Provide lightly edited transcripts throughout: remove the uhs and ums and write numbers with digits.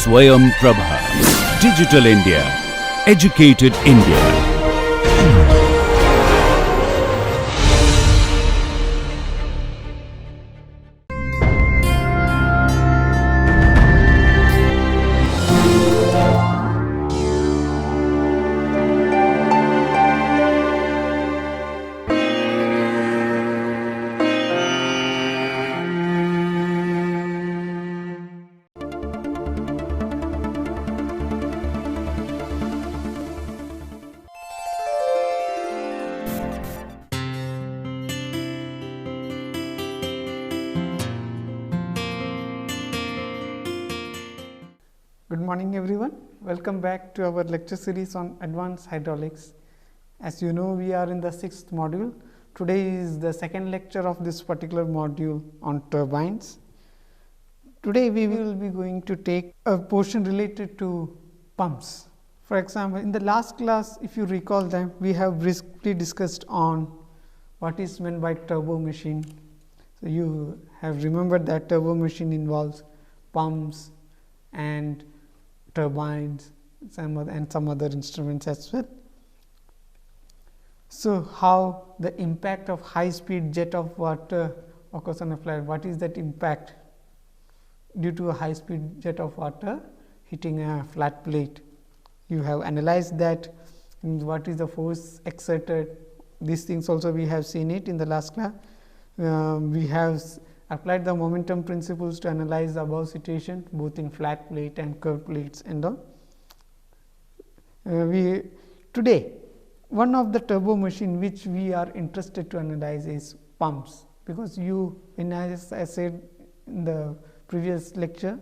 Swayam Prabha. Digital India. Educated India. Good morning everyone, welcome back to our lecture series on advanced hydraulics. As you know, we are in the 6th module. Today is the second lecture of this particular module on turbines. Today we will be going to take a portion related to pumps. For example, in the last class, if you recall them, we have briefly discussed on what is meant by turbo machine. So you have remembered that turbo machine involves pumps and turbines and some other instruments as well. So, how the impact of high speed jet of water occurs on a flat? What is that impact due to a high speed jet of water hitting a flat plate? You have analyzed that, what is the force exerted. These things also we have seen it in the last class. We have applied the momentum principles to analyze the above situation both in flat plate and curved plates and all. Today one of the turbo machine which we are interested to analyze is pumps, because as I said in the previous lecture,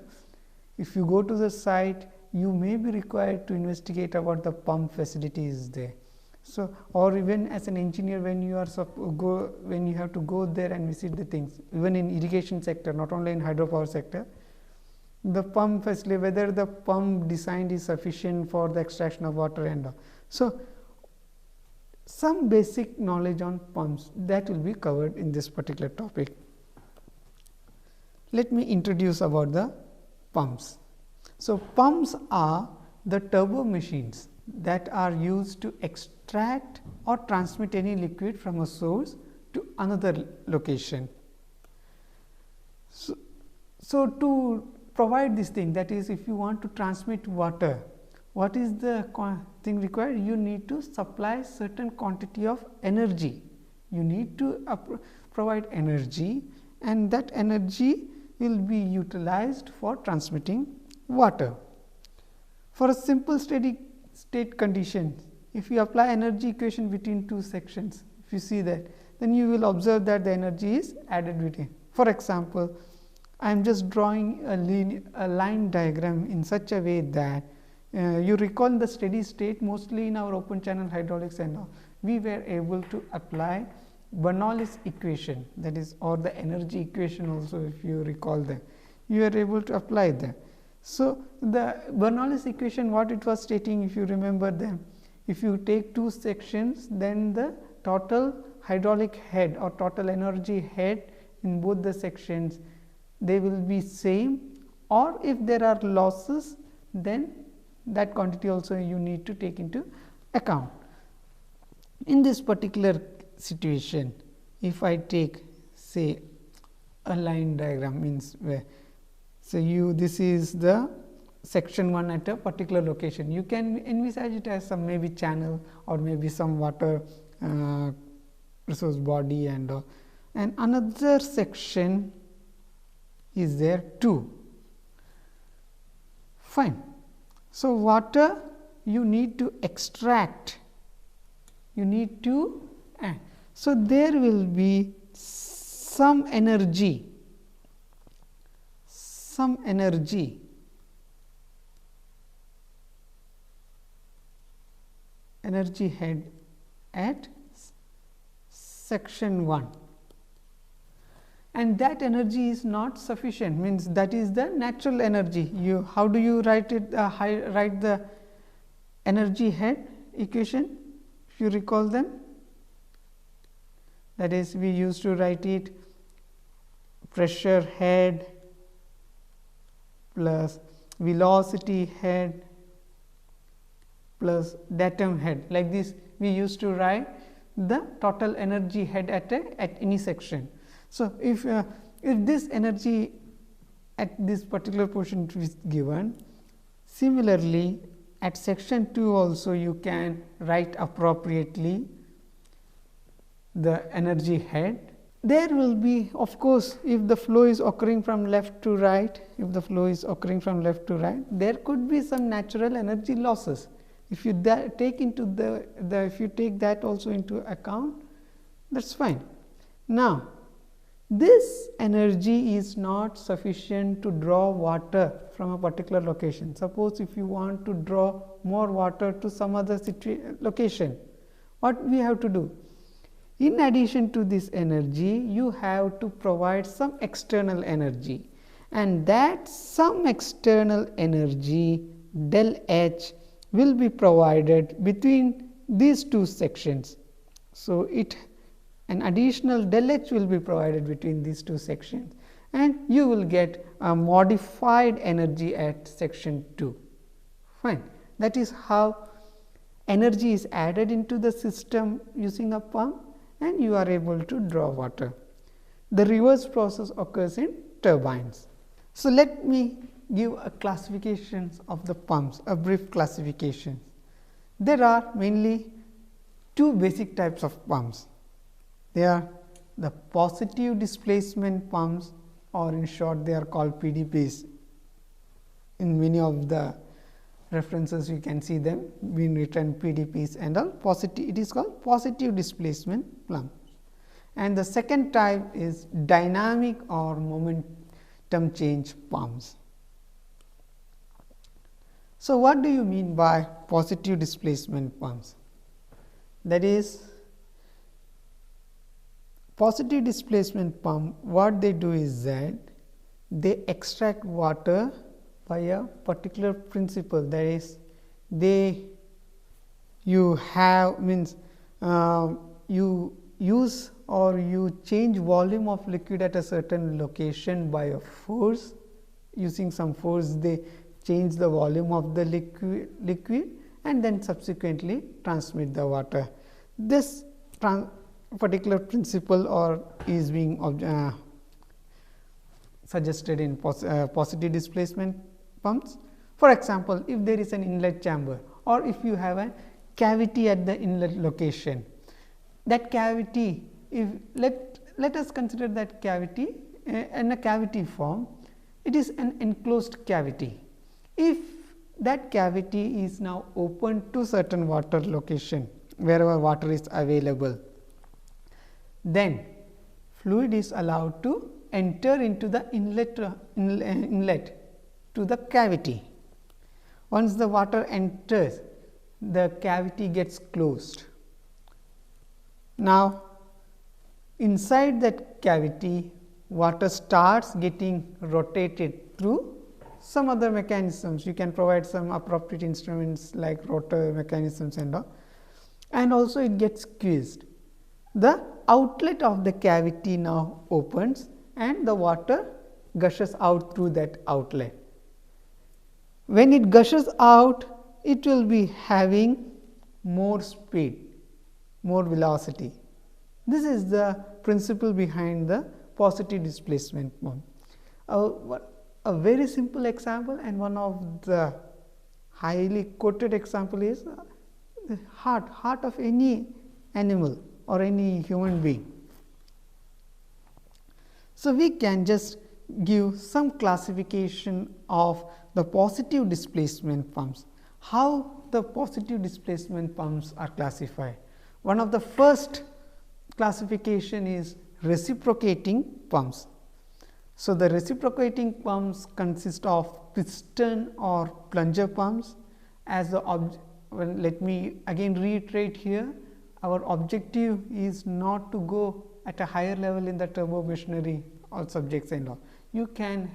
if you go to the site, you may be required to investigate about the pump facility is there. So, or even as an engineer, when you have to go there and visit the things, even in irrigation sector, not only in hydropower sector, the pump facility, whether the pump design is sufficient for the extraction of water and all. So, some basic knowledge on pumps that will be covered in this particular topic. Let me introduce about the pumps. So, pumps are the turbo machines that are used to extract or transmit any liquid from a source to another location. So to provide this thing, that is, if you want to transmit water, what is the thing required? You need to supply certain quantity of energy. You need to provide energy, and that energy will be utilized for transmitting water. For a simple steady state condition, if you apply energy equation between two sections, if you see that, then you will observe that the energy is added between. For example, I am just drawing a line diagram in such a way that you recall the steady state, mostly in our open channel hydraulics and all, we were able to apply Bernoulli's equation, that is, or the energy equation also, if you recall that, you are able to apply that. So, the Bernoulli's equation, what it was stating, if you remember them, if you take two sections, then the total hydraulic head or total energy head in both the sections, they will be same, or if there are losses, then that quantity also you need to take into account. In this particular situation, if I take, say, a line diagram, means where, so this is the section 1 at a particular location. You can envisage it as some maybe channel or maybe some water resource body and all. And another section is there too. Fine. So, water you need to extract, you need to add. So, there will be some energy head at section 1, and that energy is not sufficient, means that is the natural energy. How do you write it? Write the energy head equation, if you recall them. That is, we used to write it pressure head plus velocity head plus datum head. Like this we used to write the total energy head at any section. So, if this energy at this particular portion is given, similarly at section 2 also you can write appropriately the energy head. There will be, of course, if the flow is occurring from left to right, there could be some natural energy losses. If you take into if you take that also into account, that is fine. Now, this energy is not sufficient to draw water from a particular location. Suppose if you want to draw more water to some other location, what we have to do? In addition to this energy, you have to provide some external energy, and that some external energy del H will be provided between these two sections. So, an additional del H will be provided between these two sections, and you will get a modified energy at section 2. Fine. That is how energy is added into the system using a pump, and you are able to draw water. The reverse process occurs in turbines. So, let me give a classification of the pumps, a brief classification. There are mainly two basic types of pumps. They are the positive displacement pumps, or in short they are called PDPs. In many of the references you can see them being written PDPs and all positive, it is called positive displacement pump. And the second type is dynamic or momentum change pumps. So, what do you mean by positive displacement pumps? That is, positive displacement pump, what they do is that they extract water by a particular principle, that is you use or you change volume of liquid at a certain location by a force. Using some force they change the volume of the liquid and then subsequently transmit the water. This particular principle is being suggested in positive displacement pumps. For example, if there is an inlet chamber, or if you have a cavity at the inlet location, that cavity, if let us consider that cavity in a cavity form, it is an enclosed cavity. If that cavity is now open to certain water location, wherever water is available, then fluid is allowed to enter into the inlet to the cavity. Once the water enters, the cavity gets closed. Now, inside that cavity, water starts getting rotated through some other mechanisms. You can provide some appropriate instruments like rotor mechanisms and all, and also it gets squeezed. The outlet of the cavity now opens and the water gushes out through that outlet. When it gushes out, it will be having more speed, more velocity. This is the principle behind the positive displacement pump. A very simple example and one of the highly quoted example is the heart of any animal or any human being. So, we can just give some classification of the positive displacement pumps. How the positive displacement pumps are classified? One of the first classification is reciprocating pumps. So, the reciprocating pumps consist of piston or plunger pumps. As let me again reiterate here, our objective is not to go at a higher level in the turbo machinery or subjects and all. You can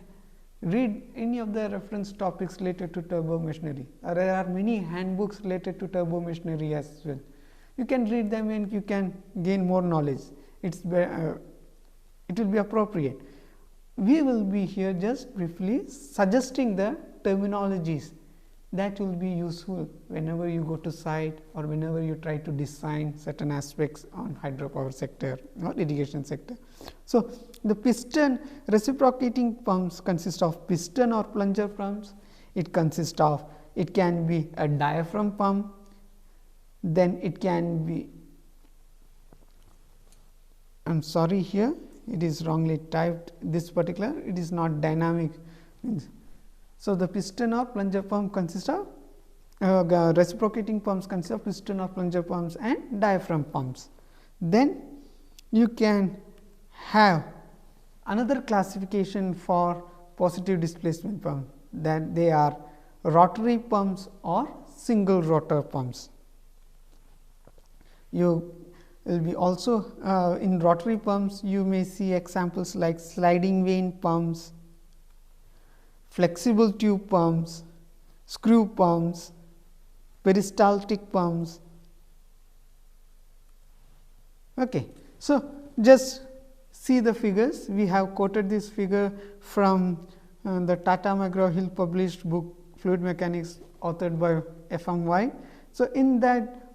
read any of the reference topics related to turbo machinery. There are many handbooks related to turbo machinery as well. You can read them and you can gain more knowledge. It will be appropriate. we will be here just briefly suggesting the terminologies that will be useful whenever you go to site or whenever you try to design certain aspects on hydropower sector or irrigation sector. So, the piston reciprocating pumps consist of piston or plunger pumps. It consists of, it can be a diaphragm pump, then it can be, I am sorry here it is wrongly typed, this particular, it is not dynamic. So, the piston or plunger pump consists of reciprocating pumps consist of piston or plunger pumps and diaphragm pumps. Then you can have another classification for positive displacement pump, that they are rotary pumps or single rotor pumps. You will be also in rotary pumps, you may see examples like sliding vane pumps, flexible tube pumps, screw pumps, peristaltic pumps. Okay. So, just see the figures. We have quoted this figure from the Tata McGraw-Hill published book Fluid Mechanics, authored by FMY. So, in that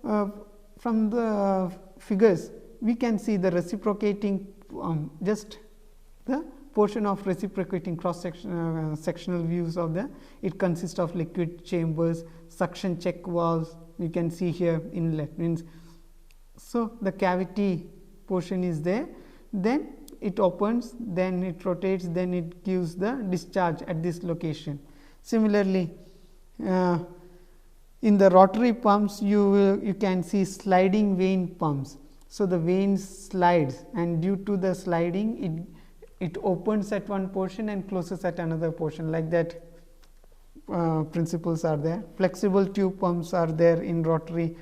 from the figures we can see the reciprocating just the portion of reciprocating cross section sectional views of the, it consists of liquid chambers, suction check valves, you can see here inlet means. So, the cavity portion is there, then it opens, then it rotates, then it gives the discharge at this location. Similarly, in the rotary pumps you can see sliding vane pumps. So, the vane slides, and due to the sliding it opens at one portion and closes at another portion, like that principles are there. Flexible tube pumps are there in rotary,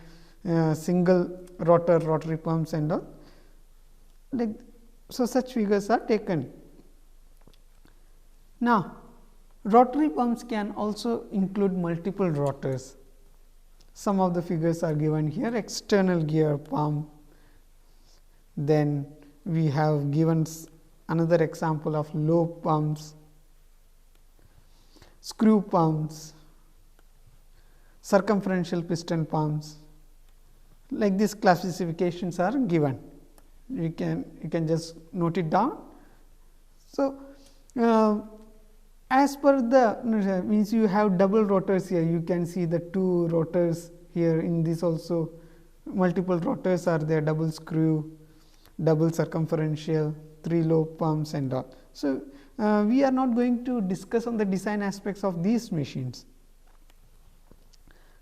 single rotor rotary pumps and all. Like, so, such figures are taken. Now, rotary pumps can also include multiple rotors. Some of the figures are given here, external gear pump. Then we have given another example of lobe pumps, screw pumps, circumferential piston pumps. Like these classifications are given. You can just note it down. So, as per the means you have double rotors here, you can see the two rotors here, in this also multiple rotors are there, double screw, double circumferential, 3 lobe pumps and all. So, we are not going to discuss on the design aspects of these machines.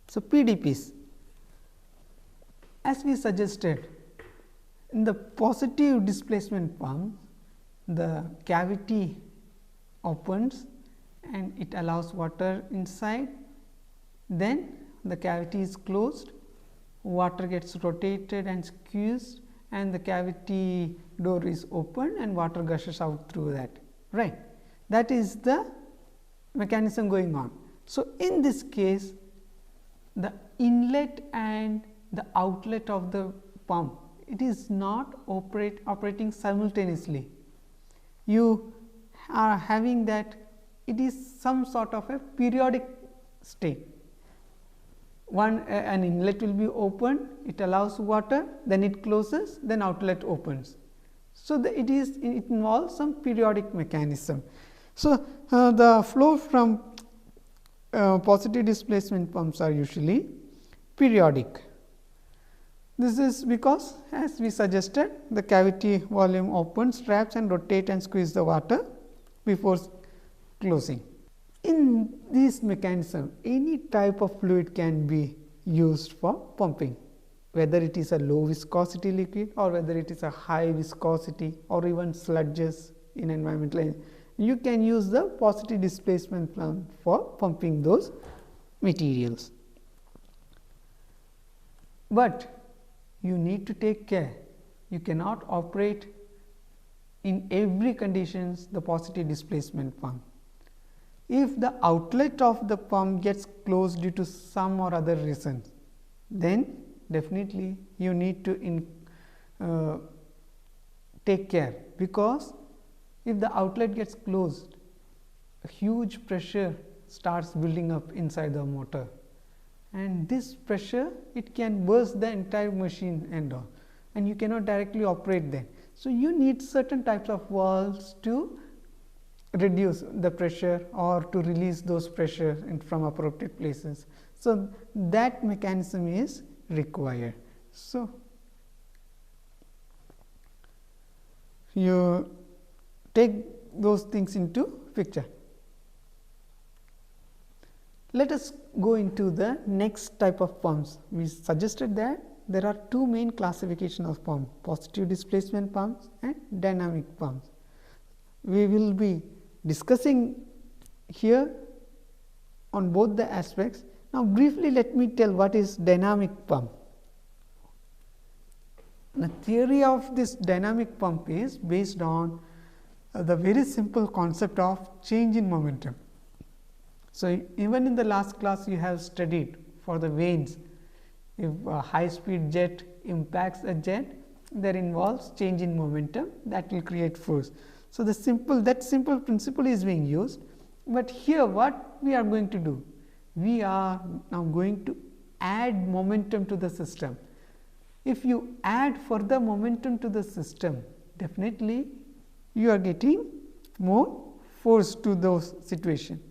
So, PDPs, as we suggested, in the positive displacement pump, the cavity opens and it allows water inside, then the cavity is closed, water gets rotated and squeezed, and the cavity door is open and water gushes out through that, right. That is the mechanism going on. So, in this case, the inlet and the outlet of the pump, it is not operating simultaneously. You are having that, it is some sort of a periodic state. An inlet will be open, it allows water, then it closes, then outlet opens. So, it involves some periodic mechanism. So, the flow from positive displacement pumps are usually periodic. This is because, as we suggested, the cavity volume opens, traps and rotate and squeeze the water before closing. In this mechanism, any type of fluid can be used for pumping, whether it is a low viscosity liquid or whether it is a high viscosity or even sludges in environmental. You can use the positive displacement pump for pumping those materials. But you need to take care, you cannot operate in every conditions the positive displacement pump. If the outlet of the pump gets closed due to some or other reason, then definitely you need to take care, because if the outlet gets closed, a huge pressure starts building up inside the motor, and this pressure, it can burst the entire machine and all, and you cannot directly operate them. So, you need certain types of valves to reduce the pressure or to release those pressure from appropriate places. So, that mechanism is required. So, you take those things into picture. Let us go into the next type of pumps. We suggested that there are two main classifications of pumps: positive displacement pumps and dynamic pumps. We will be discussing here on both the aspects. Now, briefly let me tell what is dynamic pump. The theory of this dynamic pump is based on the very simple concept of change in momentum. So, even in the last class you have studied for the vanes, if a high speed jet impacts a jet, that involves change in momentum, that will create force. So, that simple principle is being used, but here what we are going to do? We are now going to add momentum to the system. If you add further momentum to the system, definitely you are getting more force to those situations.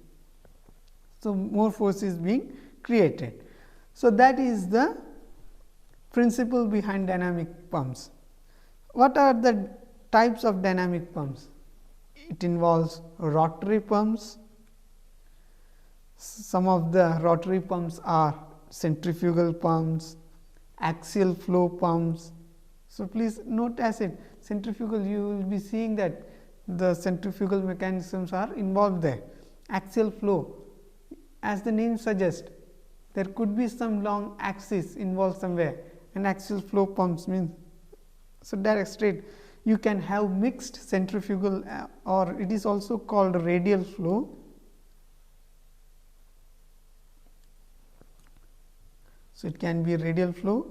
So, more force is being created. So, that is the principle behind dynamic pumps. What are the types of dynamic pumps? It involves rotary pumps. Some of the rotary pumps are centrifugal pumps, axial flow pumps. So, please note as it centrifugal, you will be seeing that the centrifugal mechanisms are involved there. Axial flow, as the name suggests, there could be some long axis involved somewhere, and axial flow pumps means, so direct straight. You can have mixed centrifugal or it is also called radial flow. So, it can be radial flow.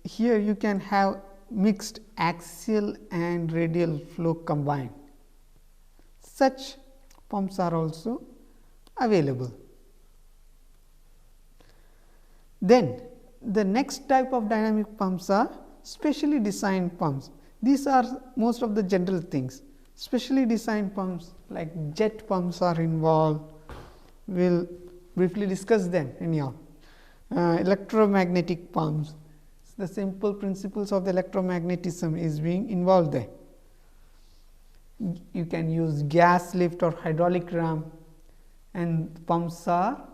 Here you can have mixed axial and radial flow combined. Such pumps are also available. Then the next type of dynamic pumps are specially designed pumps. These are most of the general things. Specially designed pumps like jet pumps are involved. We will briefly discuss them anyhow. Electromagnetic pumps, the simple principles of the electromagnetism is being involved there. You can use gas lift or hydraulic ram, and pumps are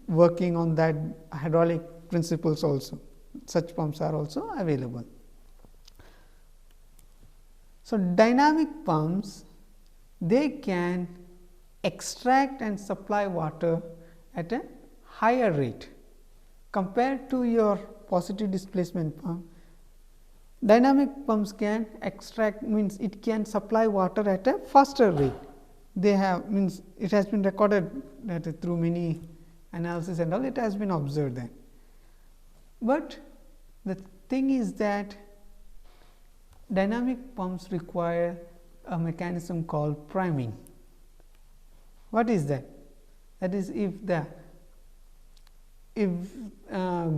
working on that hydraulic principles also. Such pumps are also available. So, dynamic pumps, they can extract and supply water at a higher rate compared to your positive displacement pump. Dynamic pumps can extract, means it can supply water at a faster rate. They have, means it has been recorded that through many analysis and all, it has been observed that. But the thing is that dynamic pumps require a mechanism called priming. What is that? That is, if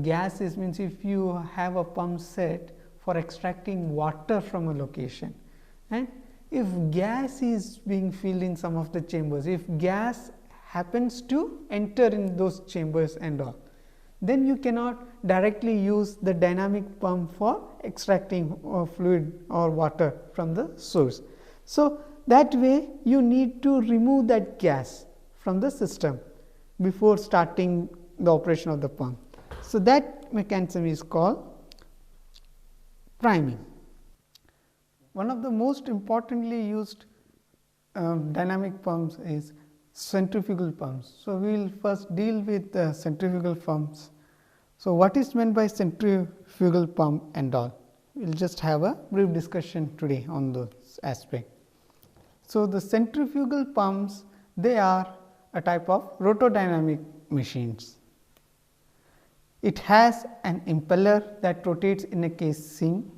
gas is, means if you have a pump set for extracting water from a location, and if gas is being filled in some of the chambers, if gas happens to enter in those chambers and all, then you cannot directly use the dynamic pump for extracting fluid or water from the source. So, that way you need to remove that gas from the system before starting the operation of the pump. So, that mechanism is called priming. One of the most importantly used dynamic pumps is centrifugal pumps. So, we will first deal with the centrifugal pumps. So, what is meant by centrifugal pump and all? We will just have a brief discussion today on those aspects. So, the centrifugal pumps, they are a type of rotodynamic machines. It has an impeller that rotates in a casing,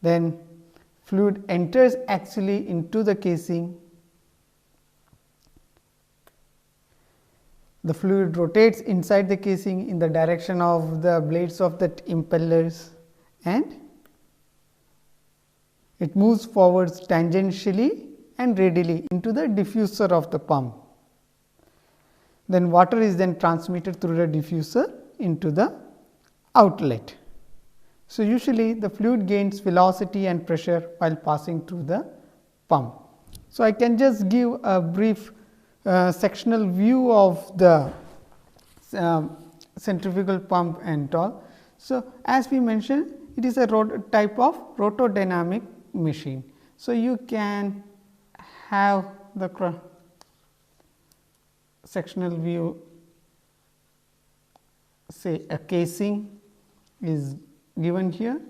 then fluid enters actually into the casing. The fluid rotates inside the casing in the direction of the blades of the impellers, and it moves forwards tangentially and radially into the diffuser of the pump. Then water is then transmitted through the diffuser into the outlet. So, usually the fluid gains velocity and pressure while passing through the pump. So, I can just give a brief sectional view of the centrifugal pump and all. So, as we mentioned, it is a type of rotodynamic machine. So, you can have the sectional view, say a casing is given here,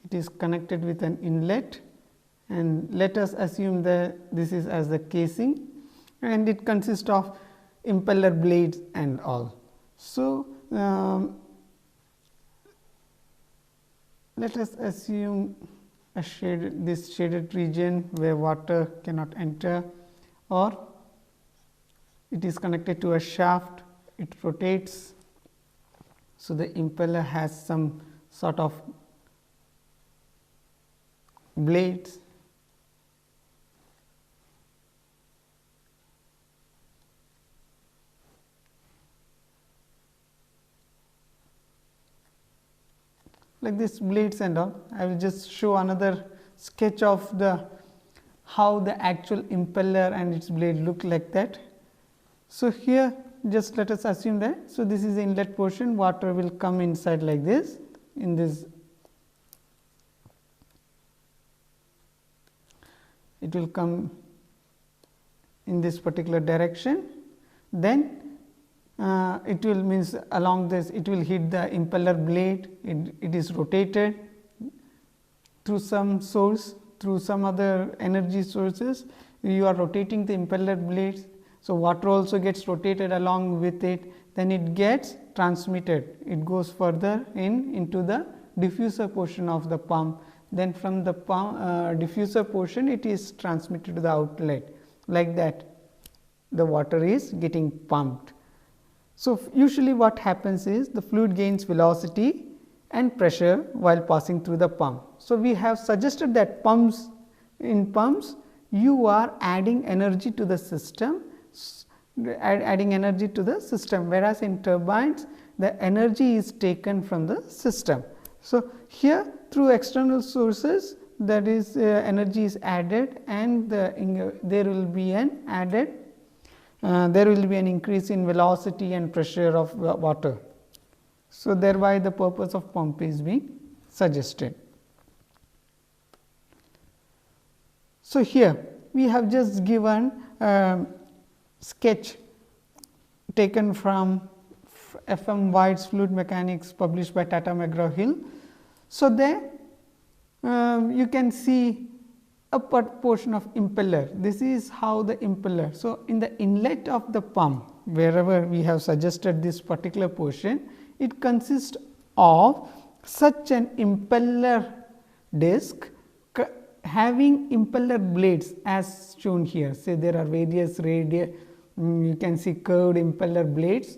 it is connected with an inlet, and let us assume that this is as the casing, and it consists of impeller blades and all. So, let us assume a this shaded region where water cannot enter, or it is connected to a shaft, it rotates. So, the impeller has some sort of blades, like this blades and all. I will just show another sketch of the how the actual impeller and its blade look like that. So, here just let us assume that. So, this is the inlet portion, water will come inside like this, in this, it will come in this particular direction. Then it will means along this, it will hit the impeller blade, it is rotated through some source, through some other energy sources, you are rotating the impeller blades. So, water also gets rotated along with it, then it gets transmitted, it goes further into the diffuser portion of the pump. Then from the diffuser portion, it is transmitted to the outlet, like that the water is getting pumped. So, usually what happens is the fluid gains velocity and pressure while passing through the pump. So, we have suggested that in pumps you are adding energy to the system, whereas in turbines the energy is taken from the system. So, here through external sources, that is energy is added, and there will be an increase in velocity and pressure of water. So, thereby the purpose of pump is being suggested. So, here we have just given sketch taken from F.M. White's Fluid Mechanics, published by Tata McGraw-Hill. So, there you can see a portion of impeller. This is how the impeller. So, in the inlet of the pump, wherever we have suggested this particular portion, it consists of such an impeller disc having impeller blades as shown here. Say there are various you can see curved impeller blades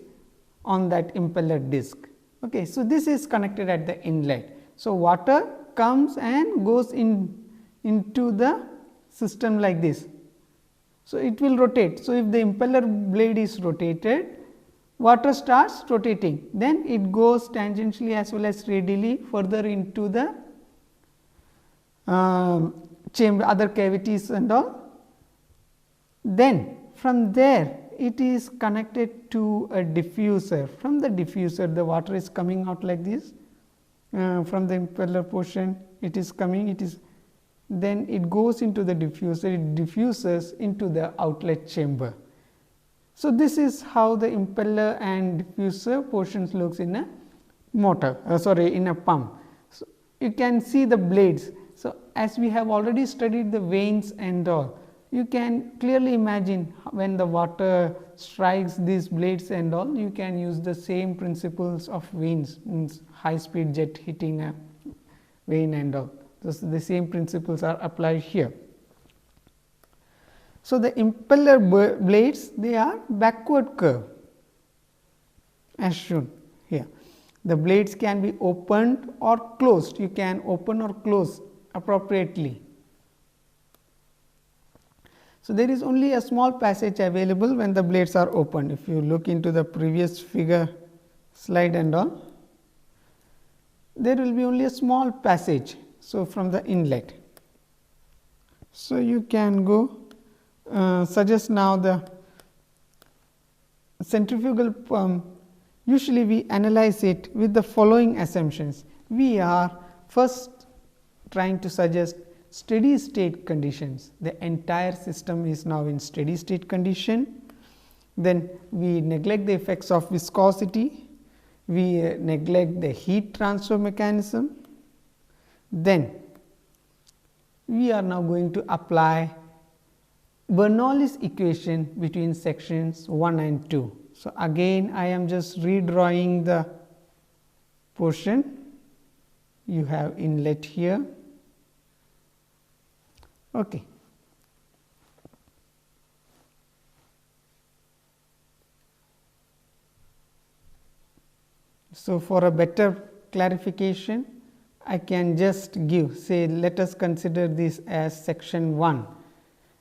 on that impeller disc. Okay. So, this is connected at the inlet. So, water comes and goes into the system like this. So, it will rotate. So, if the impeller blade is rotated, water starts rotating, then it goes tangentially as well as radially further into the chamber, other cavities and all. Then from there it is connected to a diffuser. From the diffuser, the water is coming out like this. From the impeller portion, it is coming, then it goes into the diffuser, it diffuses into the outlet chamber. So, this is how the impeller and diffuser portions looks in a motor, in a pump. So, you can see the blades. So, as we have already studied the vanes and all, you can clearly imagine when the water strikes these blades and all, you can use the same principles of vanes, means high speed jet hitting a vane and all. The same principles are applied here. So, the impeller blades, they are backward curve as shown here. The blades can be opened or closed, you can open or close appropriately. So, there is only a small passage available when the blades are opened. If you look into the previous figure slide and all, there will be only a small passage. So, from the inlet. So, you can go suggest now the centrifugal pump. Usually we analyze it with the following assumptions. We are first trying to suggest steady state conditions. The entire system is now in steady state condition. Then we neglect the effects of viscosity, we neglect the heat transfer mechanism. Then we are now going to apply Bernoulli's equation between sections 1 and 2. So, again I am just redrawing the portion. You have inlet here. Okay. So, for a better clarification, I can just give, say, let us consider this as section 1,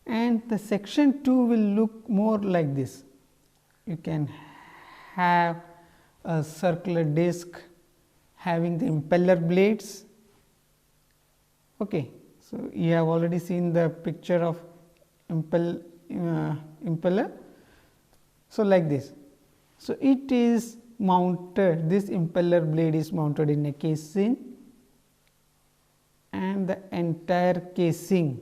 and the section 2 will look more like this. You can have a circular disc having the impeller blades. Okay. So, you have already seen the picture of impeller. So, like this. So, it is mounted, this impeller blade is mounted in a casing, and the entire casing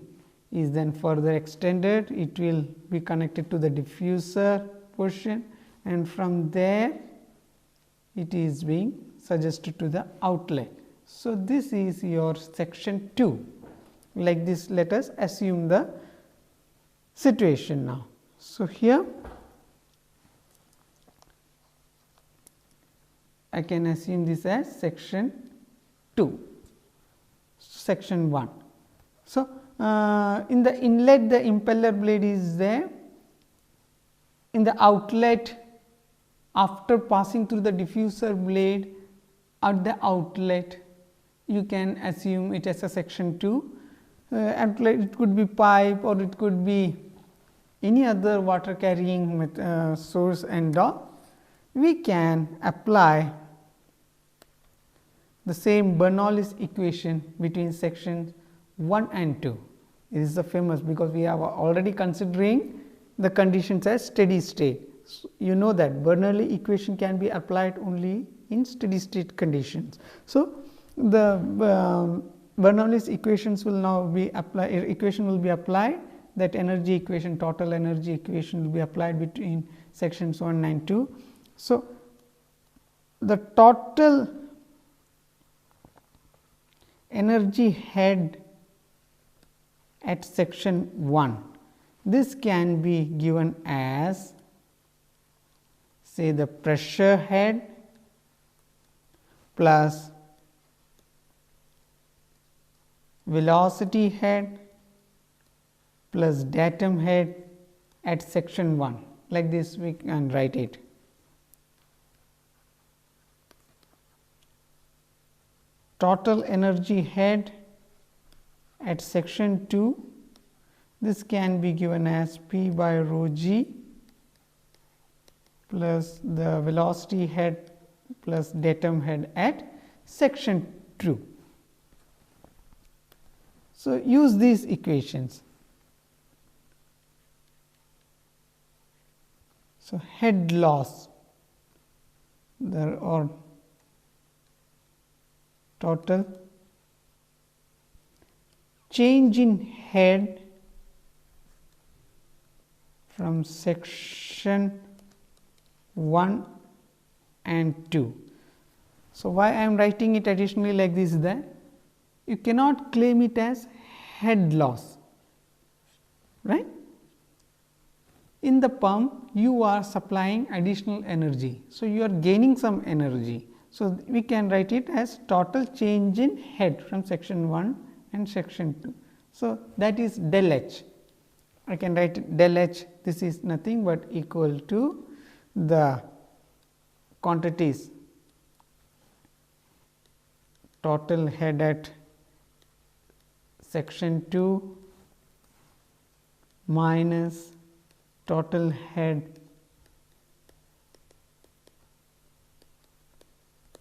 is then further extended. It will be connected to the diffuser portion, and from there it is being suggested to the outlet. So, this is your section 2. Like this, let us assume the situation now. So, here I can assume this as section 2, section 1. So, in the inlet the impeller blade is there, in the outlet after passing through the diffuser blade at the outlet, you can assume it as a section 2. Outlet, it could be pipe or it could be any other water carrying source and all. We can apply the same Bernoulli's equation between sections 1 and 2. It is the famous, because we are already considering the conditions as steady state. So, you know that Bernoulli equation can be applied only in steady state conditions. So, the Bernoulli's equations will now be applied, that energy equation, total energy equation will be applied between sections 1 and 2. So, the total energy head at section 1, this can be given as, say, the pressure head plus velocity head plus datum head at section 1. Like this we can write it. Total energy head at section 2, this can be given as P by rho g plus the velocity head plus datum head at section 2. So, use these equations. So, head loss or total change in head from section 1 and 2. So, why I am writing it additionally like this is that you cannot claim it as head loss, right. In the pump you are supplying additional energy. So, you are gaining some energy. So, we can write it as total change in head from section 1 and section 2. So, that is del H. I can write del H, this is nothing but equal to the quantities total head at section 2 minus total head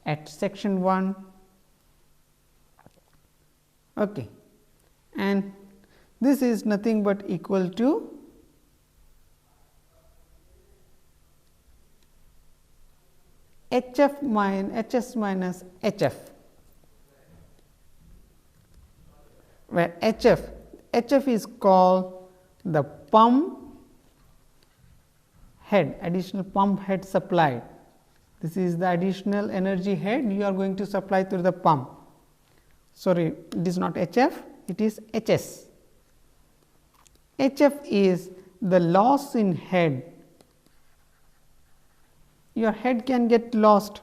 at section 1, okay. And this is nothing but equal to HF minus HS minus HF, where HF is called the pump head, additional pump head supplied. This is the additional energy head you are going to supply through the pump. Sorry, it is not HF, it is HS. HF is the loss in head. Your head can get lost,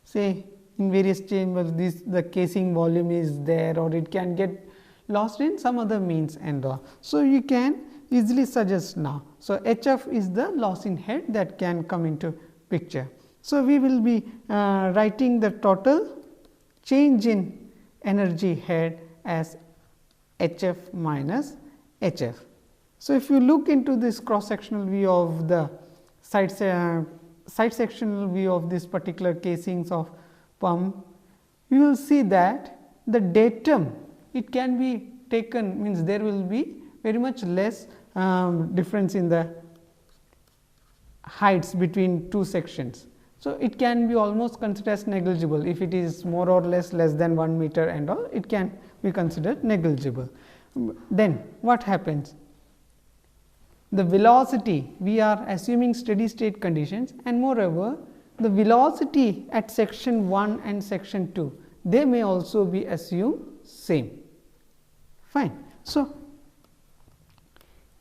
say in various chambers, the casing volume is there, or it can get lost in some other means and all. So, you can easily suggest now. So, HF is the loss in head that can come into picture. So, we will be writing the total change in energy head as HF minus HF. So, if you look into this cross sectional view of the side sectional view of this particular casings of pump, you will see that the datum, it can be taken, means there will be very much less difference in the heights between two sections. So, it can be almost considered as negligible. If it is more or less than 1 meter and all, it can be considered negligible. Then what happens? The velocity, we are assuming steady state conditions, and moreover the velocity at section 1 and section 2, they may also be assumed same. Fine. So,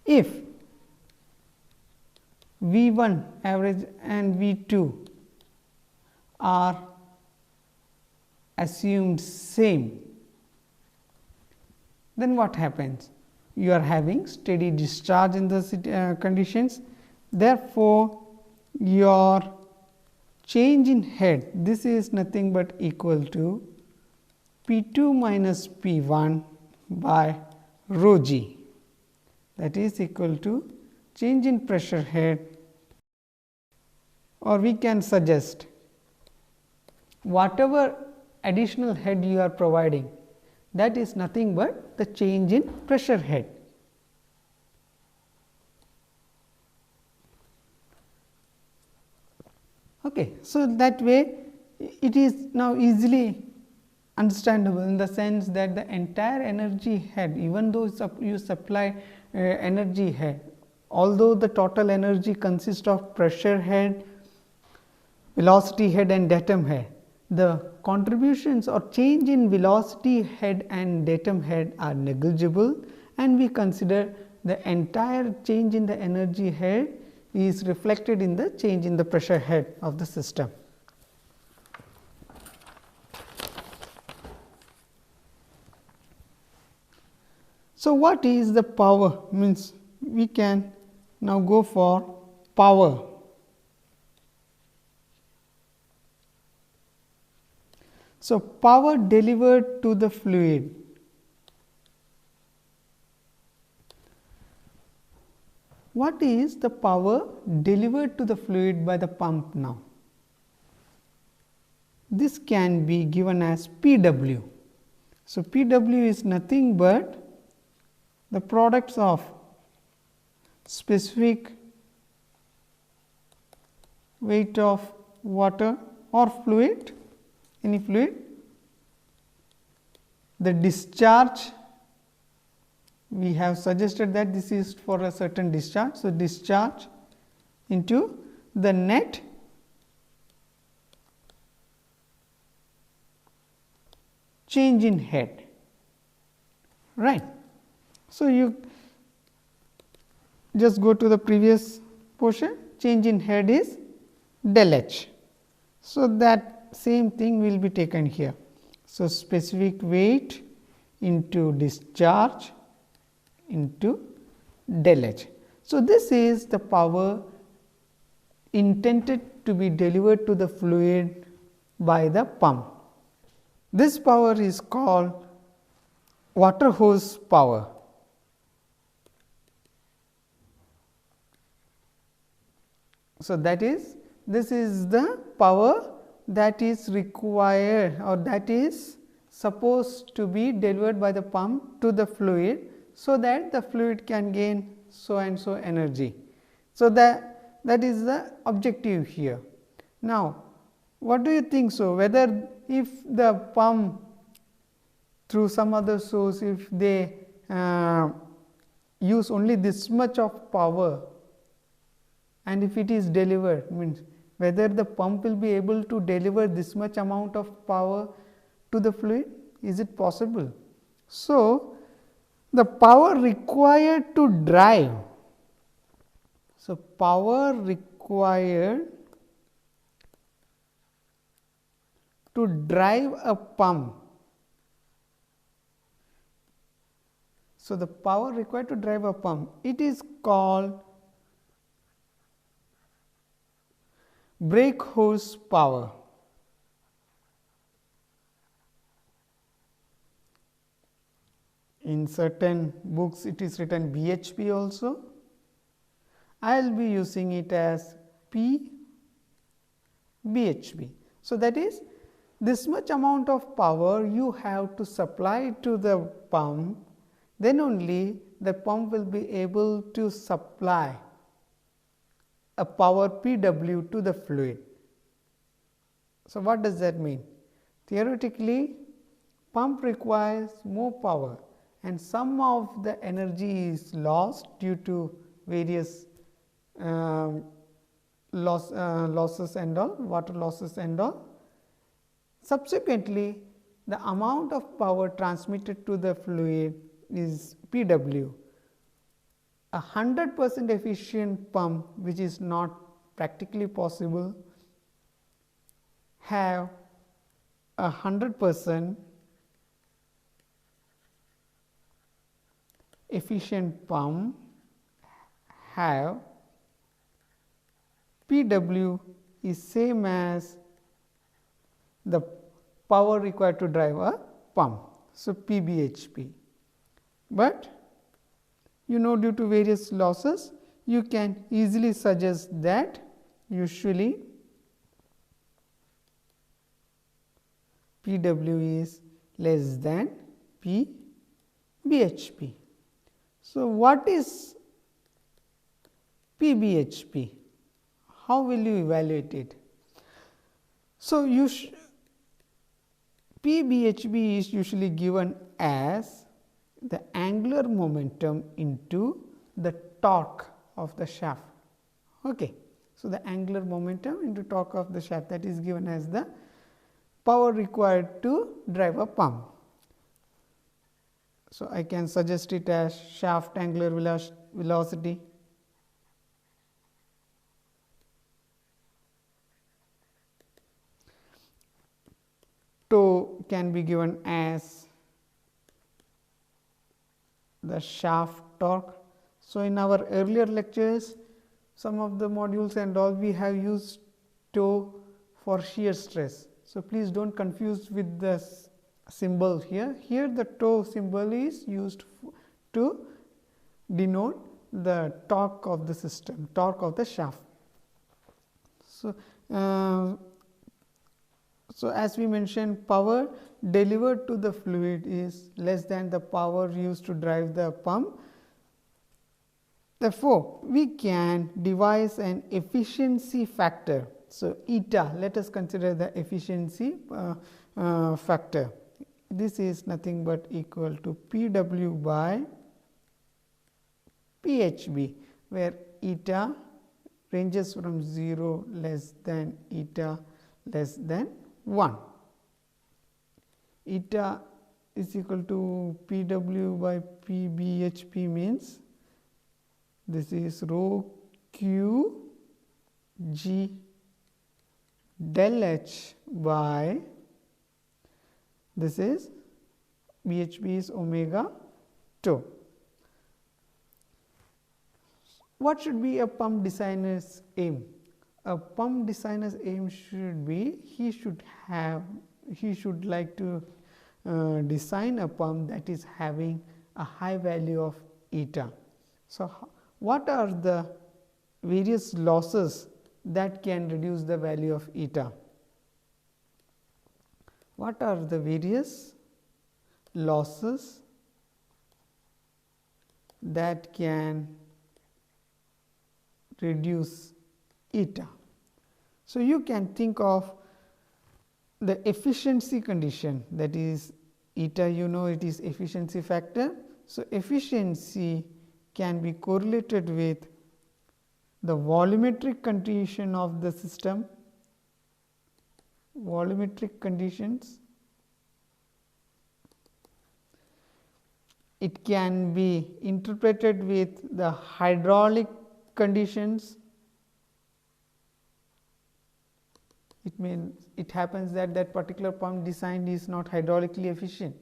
if V1 average and V2 are assumed same, then what happens? You are having steady discharge in the conditions. Therefore, your change in head, this is nothing but equal to P2 minus P1 by rho g, that is equal to change in pressure head, or we can suggest whatever additional head you are providing, that is nothing but the change in pressure head. Okay. So, that way it is now easily understandable in the sense that the entire energy head, even though you supply energy head, although the total energy consists of pressure head, velocity head and datum head, the contributions or change in velocity head and datum head are negligible, and we consider the entire change in the energy head is reflected in the change in the pressure head of the system. So, what is the power? Means we can now go for power. So, power delivered to the fluid. What is the power delivered to the fluid by the pump now? This can be given as Pw. So, Pw is nothing but the products of specific weight of water or fluid, any fluid, the discharge, we have suggested that this is for a certain discharge. So, discharge into the net change in head, right. So, you just go to the previous portion, change in head is del H. So, that same thing will be taken here. So, specific weight into discharge into del H. So, this is the power intended to be delivered to the fluid by the pump. This power is called water hose power. So, this is the power that is required or that is supposed to be delivered by the pump to the fluid, so that the fluid can gain so and so energy. So, that is the objective here. Now, what do you think? So, whether if the pump through some other source, if they use only this much of power, and if it is delivered, means whether the pump will be able to deliver this much amount of power to the fluid, is it possible? So, the power required to drive, so power required to drive a pump. So, the power required to drive a pump, it is called brake hose power. In certain books it is written BHP also. I will be using it as BHP. So, that is this much amount of power you have to supply to the pump, then only the pump will be able to supply a power PW to the fluid. So, what does that mean? Theoretically, pump requires more power and some of the energy is lost due to various losses and all, water losses and all. Subsequently, the amount of power transmitted to the fluid is PW. 100% efficient pump, which is not practically possible, have 100% efficient pump have PW is same as the power required to drive a pump. So, PBHP, but you know, due to various losses you can easily suggest that usually PW is less than PBHP. So, what is PBHP? How will you evaluate it? So, PBHP is usually given as the angular momentum into the torque of the shaft. Okay. So, the angular momentum into torque of the shaft, that is given as the power required to drive a pump. So, I can suggest it as shaft angular velocity. Tau can be given as the shaft torque. So, in our earlier lectures, some of the modules and all, we have used tau for shear stress. So, please do not confuse with the symbol here. Here the tau symbol is used to denote the torque of the system, torque of the shaft. So, as we mentioned, power delivered to the fluid is less than the power used to drive the pump. Therefore, we can devise an efficiency factor. So, eta, let us consider the efficiency factor. This is nothing but equal to PW by PHB, where eta ranges from 0 less than eta less than 1. Eta is equal to PW by PBHP means this is rho Q G del H by this is BHP is omega 2. What should be a pump designer's aim? A pump designer's aim should be, he should like to design a pump that is having a high value of eta. So, what are the various losses that can reduce the value of eta? What are the various losses that can reduce eta? So, you can think of the efficiency condition, that is eta, you know, it is efficiency factor. So, efficiency can be correlated with the volumetric condition of the system, volumetric conditions. It can be interpreted with the hydraulic conditions. It means it happens that that particular pump design is not hydraulically efficient.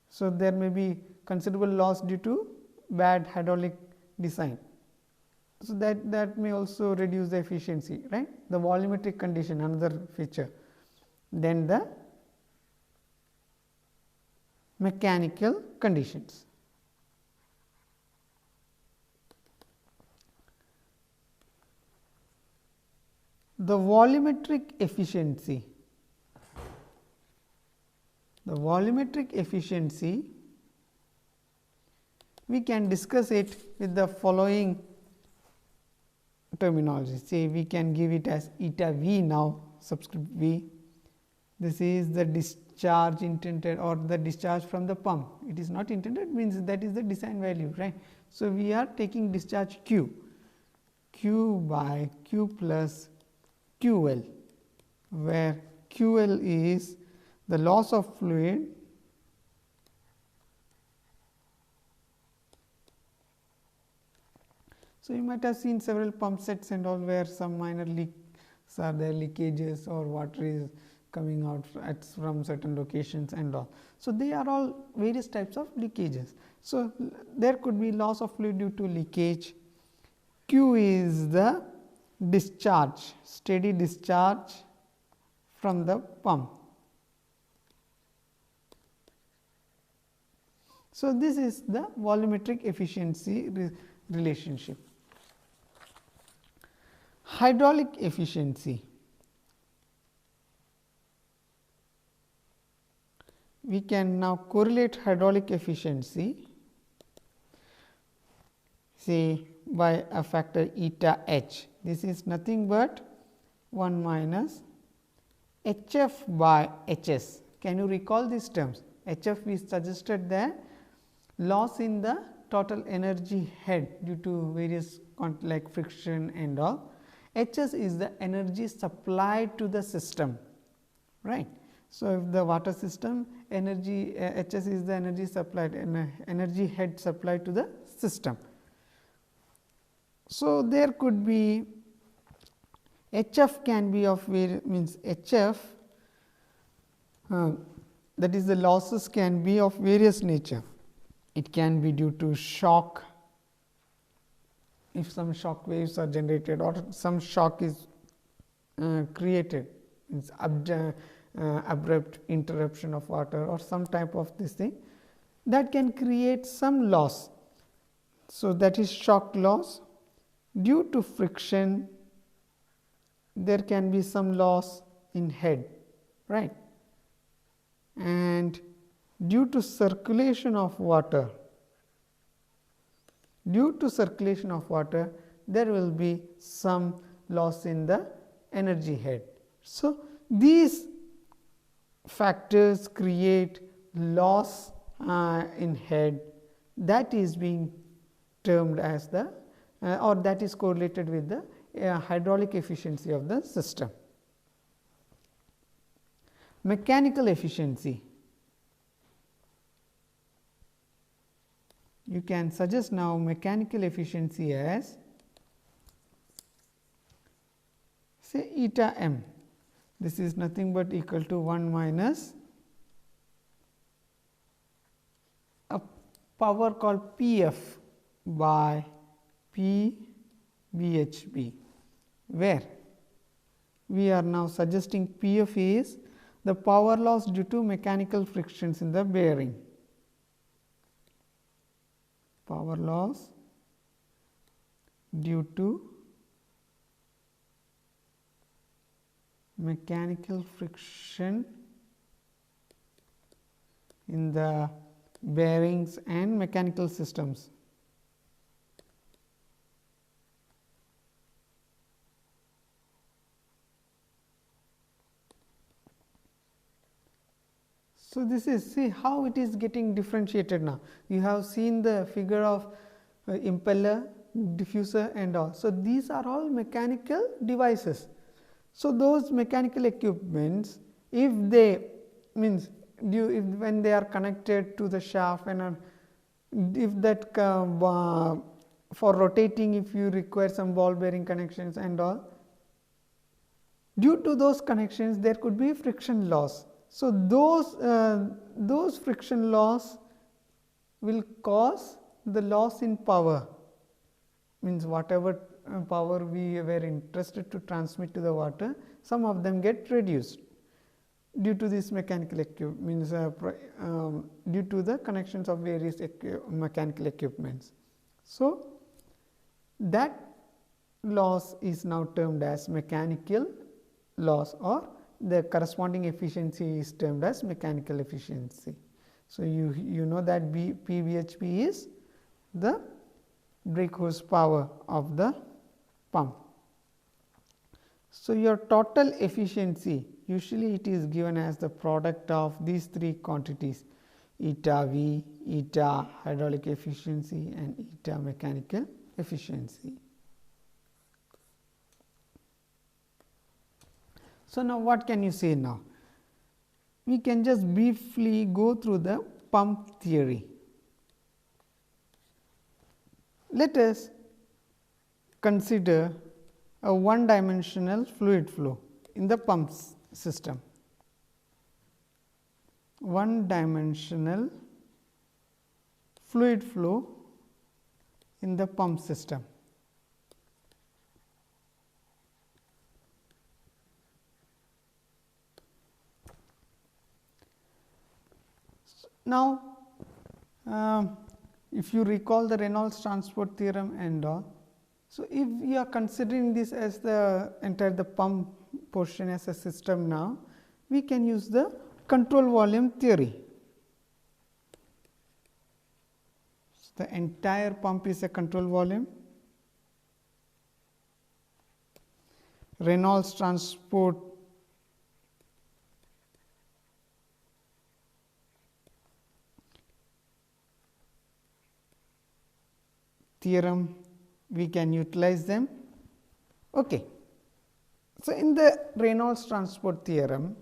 So, there may be considerable loss due to bad hydraulic design. So, that may also reduce the efficiency, right. The volumetric condition, another feature. Then the mechanical conditions. The volumetric efficiency. The volumetric efficiency, we can discuss it with the following terminology. Say we can give it as eta V now, subscript V. This is the discharge intended or the discharge from the pump. It is not intended, means that is the design value, right. So, we are taking discharge Q, Q by Q plus QL, where QL is the loss of fluid So, you might have seen several pump sets and all where some minor leaks are there, leakages or water is coming out from certain locations and all. So, they are all various types of leakages. So, there could be loss of fluid due to leakage. Q is the discharge, steady discharge from the pump. So, this is the volumetric efficiency relationship. Hydraulic efficiency. We can now correlate hydraulic efficiency, say by a factor eta h. This is nothing but 1 minus Hf by Hs. Can you recall these terms? Hf we suggested that loss in the total energy head due to various like friction and all. Hs is the energy supplied to the system, right. So, if the water system energy Hs is the energy supplied and energy head supplied to the system. So, there could be Hf can be of means Hf that is the losses can be of various nature. It can be due to shock, if some shock waves are generated or some shock is created, means abrupt interruption of water or some type of this thing that can create some loss. So, that is shock loss. Due to friction, there can be some loss in head, right, and due to circulation of water, there will be some loss in the energy head. So, these factors create loss in head that is being termed as the or that is correlated with the hydraulic efficiency of the system. Mechanical efficiency. You can suggest now mechanical efficiency as say eta m. This is nothing but equal to 1 minus power called Pf by P Bhp, where we are now suggesting Pf is the power loss due to mechanical frictions in the bearing. Power loss due to mechanical friction in the bearings and mechanical systems. So, this is, see how it is getting differentiated now. You have seen the figure of impeller, diffuser and all. So, these are all mechanical devices. So, those mechanical equipments, if they means if when they are connected to the shaft and if that for rotating, if you require some ball bearing connections and all, due to those connections there could be friction loss. So, those friction loss will cause the loss in power, means whatever power we were interested to transmit to the water, some of them get reduced due to this mechanical equipment, means due to the connections of various mechanical equipments. So, that loss is now termed as mechanical loss, or the corresponding efficiency is termed as mechanical efficiency. So, you know that PBHP is the brake horsepower of the pump. So, your total efficiency, usually it is given as the product of these three quantities, eta V, eta hydraulic efficiency and eta mechanical efficiency. So, now what can you say now? We can just briefly go through the pump theory. Let us consider a one dimensional fluid flow in the pump system. One dimensional fluid flow in the pump system. Now, if you recall the Reynolds transport theorem and all, so if we are considering this as the entire the pump portion as a system now, we can use the control volume theory. So, the entire pump is a control volume. Reynolds transport theorem, we can utilize them. Okay. So, in the Reynolds transport theorem,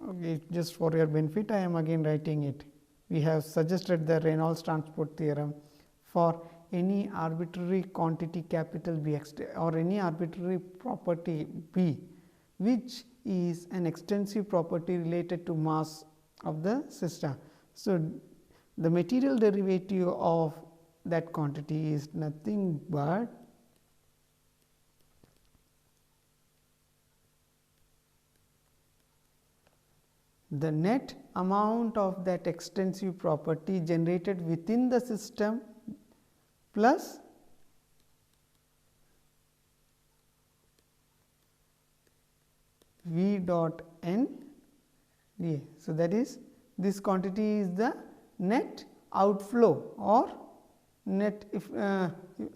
okay, just for your benefit I am again writing it. We have suggested the Reynolds transport theorem for any arbitrary quantity capital B or any arbitrary property B, which is an extensive property related to mass of the system. So, the material derivative of that quantity is nothing but the net amount of that extensive property generated within the system plus V dot n dA. So, that is this quantity is the net outflow or net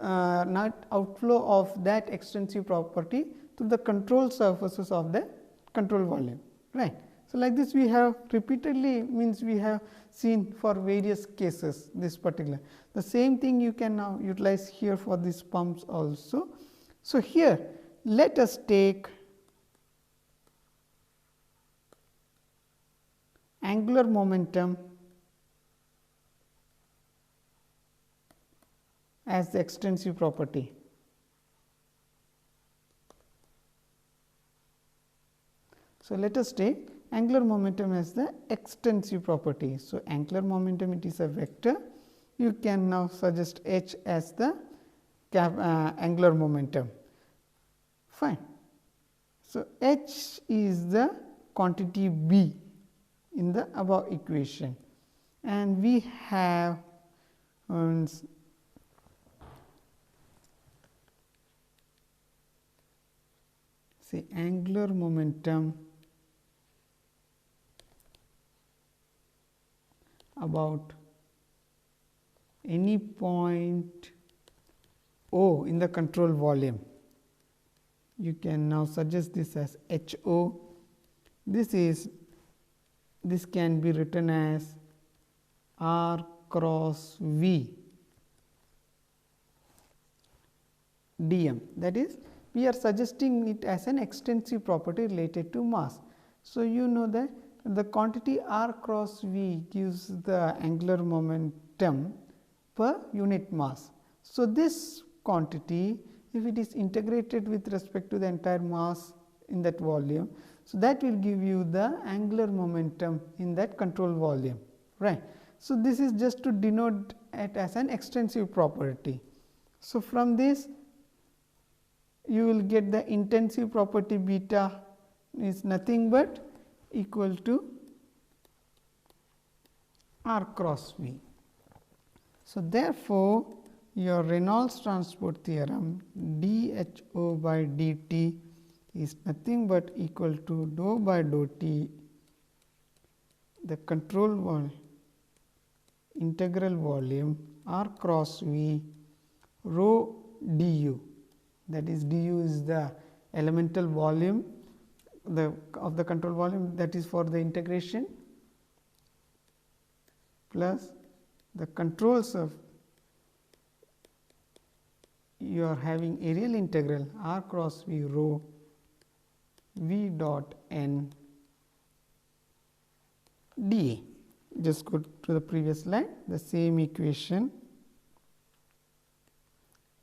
net outflow of that extensive property to the control surfaces of the control volume, right. So, like this we have repeatedly, means we have seen for various cases this particular. The same thing you can now utilize here for these pumps also. So, here let us take angular momentum as the extensive property. So, let us take angular momentum as the extensive property. So, angular momentum, it is a vector you can now suggest h as the angular momentum. Fine. So, h is the quantity b in the above equation, and we have say angular momentum about any point O in the control volume. You can now suggest this as H O. This can be written as R cross V dm, that is, we are suggesting it as an extensive property related to mass. So, you know that the quantity R cross V gives the angular momentum per unit mass. So, this quantity, if it is integrated with respect to the entire mass in that volume, so that will give you the angular momentum in that control volume, right. So, this is just to denote it as an extensive property. So, from this you will get the intensive property beta is nothing but equal to R cross V. So, therefore, your Reynolds transport theorem dHO by dt is nothing but equal to dou by dou t, the control volume integral volume R cross V rho du, that is du is the elemental volume of the control volume, that is for the integration, plus the controls of you are having areal integral R cross V rho V dot n dA. Just go to the previous slide, the same equation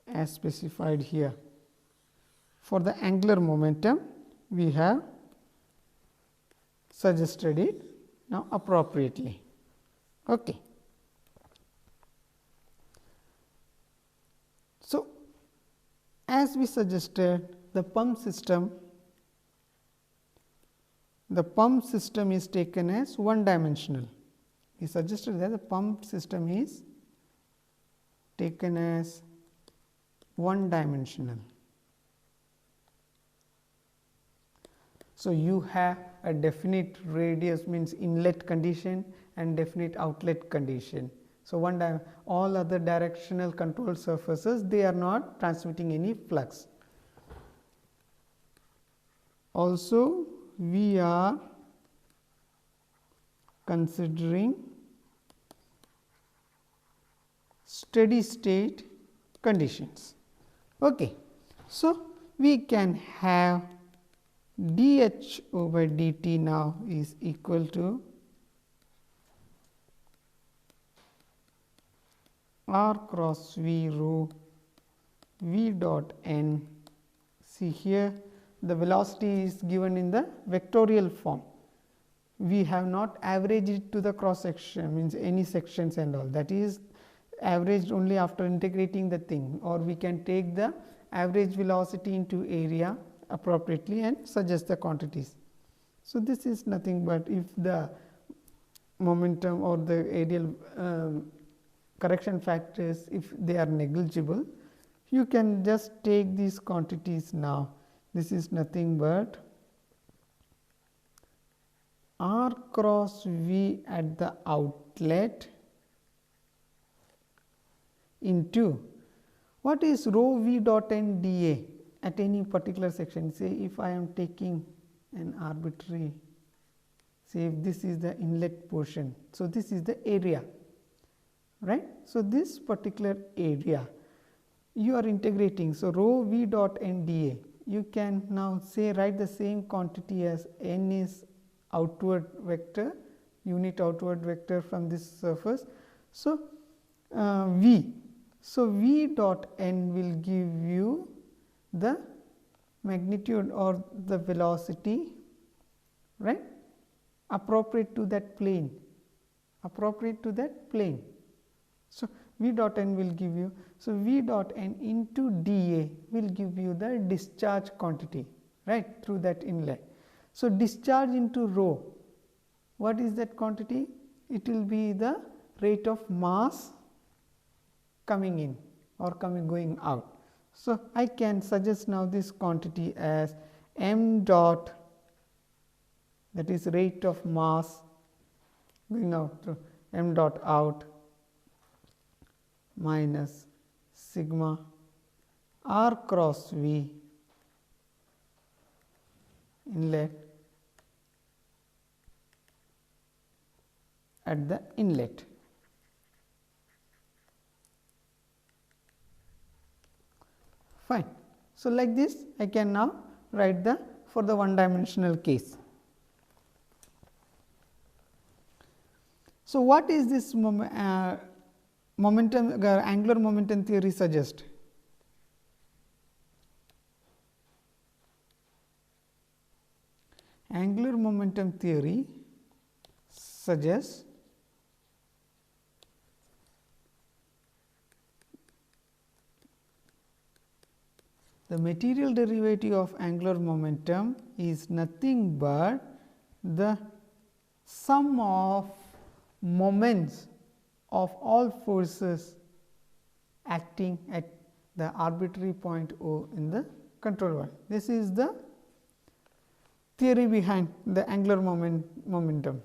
as specified here. For the angular momentum, we have suggested it now appropriately. Okay. So, as we suggested, the pump system is taken as one dimensional. We suggested that the pump system is taken as one dimensional. So, you have a definite radius, means inlet condition, and definite outlet condition. So, all other directional control surfaces, they are not transmitting any flux. Also, we are considering steady state conditions. Okay. So, we can have dHO by dt now is equal to R cross V rho V dot n. See here, the velocity is given in the vectorial form. We have not averaged it to the cross section, means any sections and all, that is averaged only after integrating the thing, or we can take the average velocity into area appropriately and suggest the quantities. So, this is nothing but if the momentum or the areal correction factors, if they are negligible, you can just take these quantities now. This is nothing but R cross V at the outlet into what is rho V dot n dA at any particular section. Say if I am taking an arbitrary, say if this is the inlet portion. So, this is the area, right. So, this particular area you are integrating. So, rho V dot n dA, you can now say write the same quantity as n is outward vector, unit outward vector from this surface. So, V. So, V dot n will give you the magnitude or the velocity, right, appropriate to that plane, appropriate to that plane. So, V dot n will give you. So, V dot n into dA will give you the discharge quantity, right, through that inlet. So, discharge into rho, what is that quantity? It will be the rate of mass coming in or going out. So, I can suggest now this quantity as m dot, that is rate of mass going out, to m dot out minus sigma r cross V inlet at the inlet. Fine. So, like this I can now write the for the one dimensional case. So, what is this momentum angular momentum theory suggest? Angular momentum theory suggests the material derivative of angular momentum is nothing but the sum of moments of all forces acting at the arbitrary point O in the control valve. This is the theory behind the angular momentum.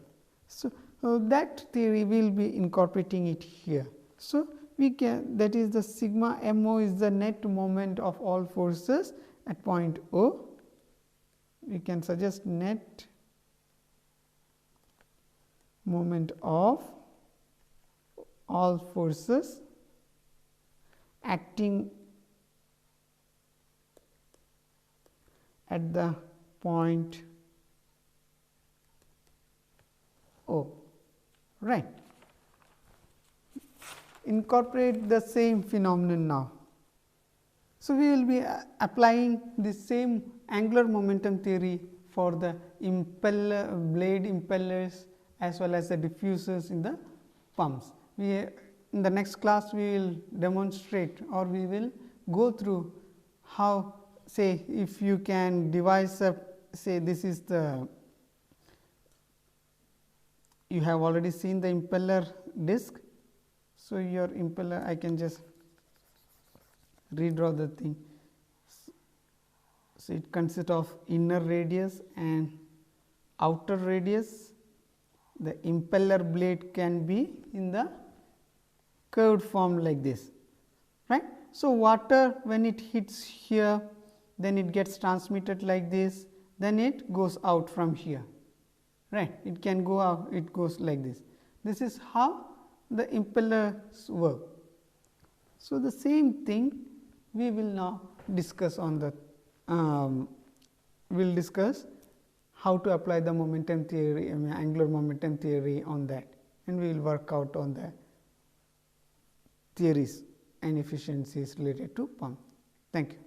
So, that theory will be incorporating it here. So, we can, that is the sigma m o is the net moment of all forces at point O. We can suggest net moment of all forces acting at the point O, right. Incorporate the same phenomenon now. So, we will be applying the same angular momentum theory for the blade impellers as well as the diffusers in the pumps. In the next class we will demonstrate or we will go through how, say, if you can devise a, say this is the, you have already seen the impeller disc. So, your impeller, I can just redraw the thing. So, it consists of inner radius and outer radius. The impeller blade can be in the curved form like this, right. So, water when it hits here, then it gets transmitted like this, then it goes out from here, right. It can go out, it goes like this. This is how the impellers work. So, the same thing we will now discuss on the we will discuss how to apply the momentum theory, angular momentum theory on that, and we will work out on the theories and efficiencies related to pump. Thank you.